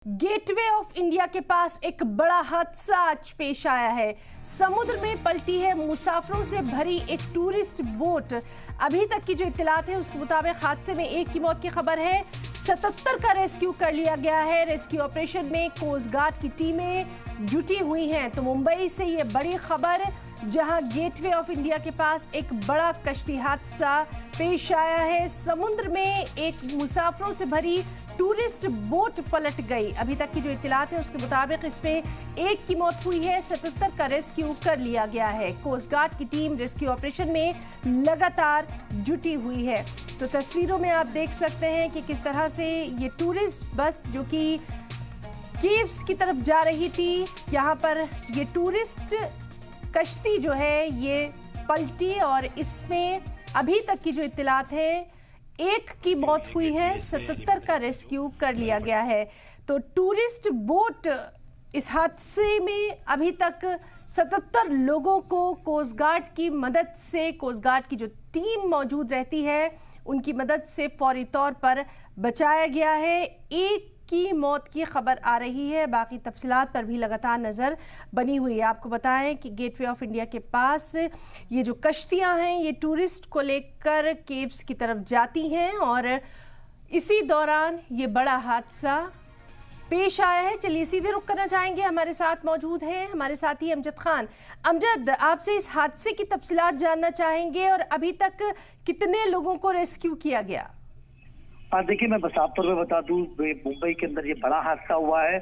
Gateway of India के पास एक बड़ा हादसा आज पेश आया है। समुद्र में पलटी है मुसाफिरों से भरी एक टूरिस्ट बोट। अभी तक की जो इत्तलात है उसके मुताबिक हादसे में एक की मौत की खबर है। 77 का रेस्क्यू कर लिया गया है। रेस्क्यू ऑपरेशन में कोस्ट गार्ड की टीमें जुटी हुई हैं। तो मुंबई से ये बड़ी खबर, जहां गेटवे ऑफ इंडिया के पास एक बड़ा कश्ती हादसा पेश आया है। समुद्र में एक मुसाफिरों से भरी टूरिस्ट बोट पलट गई। अभी तक की जो इत्तलात है उसके मुताबिक इसमें एक की मौत हुई है। 77 का रेस्क्यू कर लिया गया है। कोस्ट गार्ड की टीम रेस्क्यू ऑपरेशन में लगातार जुटी हुई है। तो तस्वीरों में आप देख सकते हैं कि किस तरह से ये टूरिस्ट बस जो कि केव्स की तरफ जा रही थी, यहाँ पर ये टूरिस्ट कश्ती जो है ये पलटी और इसमें अभी तक की जो इत्तलात है एक की मौत हुई है। 77 का रेस्क्यू कर लिया गया है। तो टूरिस्ट बोट इस हादसे में अभी तक 77 लोगों को कोस्ट गार्ड की मदद से, कोस्ट गार्ड की जो टीम मौजूद रहती है उनकी मदद से फौरी तौर पर बचाया गया है। एक की मौत की खबर आ रही है। बाकी तफसीलात पर भी लगातार नज़र बनी हुई है। आपको बताएं कि गेटवे ऑफ इंडिया के पास ये जो कश्तियां हैं ये टूरिस्ट को लेकर केव्स की तरफ जाती हैं और इसी दौरान ये बड़ा हादसा पेश आया है। चलिए सीधे रुक करना चाहेंगे, हमारे साथ मौजूद हैं हमारे साथी अमजद खान। अमजद, आपसे इस हादसे की तफसीलात जानना चाहेंगे और अभी तक कितने लोगों को रेस्क्यू किया गया? देखिए, मैं बस आप पर बता दूं, मुंबई के अंदर ये बड़ा हादसा हुआ है।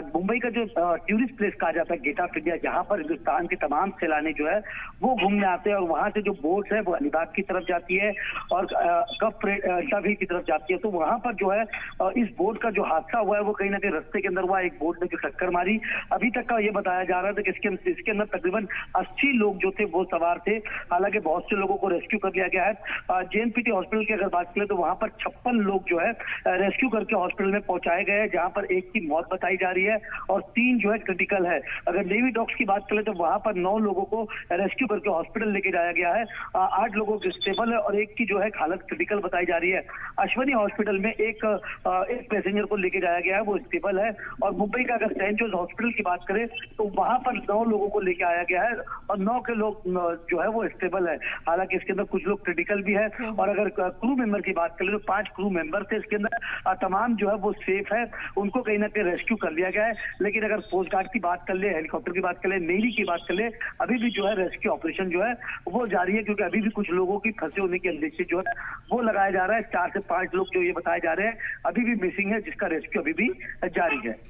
मुंबई का जो टूरिस्ट प्लेस कहा जाता है गेट ऑफ इंडिया, जहां पर हिंदुस्तान के तमाम सैलानी जो है वो घूमने आते हैं और वहां से जो बोट है वो अलीबाग की तरफ जाती है और कफ अल्ताफी की तरफ जाती है। तो वहां पर जो है इस बोट का जो हादसा हुआ है वो कहीं ना कहीं रास्ते के अंदर हुआ। एक बोट ने जो टक्कर मारी, अभी तक का ये बताया जा रहा था कि इसके अंदर तकरीबन 80 लोग जो थे वो सवार थे। हालांकि बहुत से लोगों को रेस्क्यू कर लिया गया है। जेएनपीटी हॉस्पिटल की अगर बात करें तो वहां पर 56 लोग जो है रेस्क्यू करके हॉस्पिटल में पहुंचाए गए हैं, जहां पर एक की मौत बताई जा रही है और 3 जो है क्रिटिकल है। अगर नेवी डॉक्स की बात करें तो वहां पर 9 लोगों को रेस्क्यू करके हॉस्पिटल लेके जाया गया है। 8 लोगों की स्टेबल है और एक की जो है हालत क्रिटिकल बताई जा रही है। अश्वनी हॉस्पिटल में एक पैसेंजर को लेके जाया गया है, वो स्टेबल है। और मुंबई का अगर सेंट जोसेफ हॉस्पिटल की बात करें तो वहां पर 9 लोगों को लेके आया गया है और 9 के लोग जो है वो स्टेबल है। हालांकि इसके अंदर कुछ लोग क्रिटिकल भी है। और अगर क्रू मेंबर की बात करें तो 5 क्रू मेंबर थे इसके अंदर, तमाम जो है वो सेफ है, उनको कहीं ना कहीं रेस्क्यू कर लिया गया है। लेकिन अगर कोस्ट गार्ड की बात कर ले, हेलीकॉप्टर की बात कर ले, नेवी की बात कर ले, अभी भी जो है रेस्क्यू ऑपरेशन जो है वो जारी है, क्योंकि अभी भी कुछ लोगों की फंसे होने की अंदेशे जो है वो लगाया जा रहा है। 4 से 5 लोग जो ये बताए जा रहे हैं अभी भी मिसिंग है, जिसका रेस्क्यू अभी भी जारी है।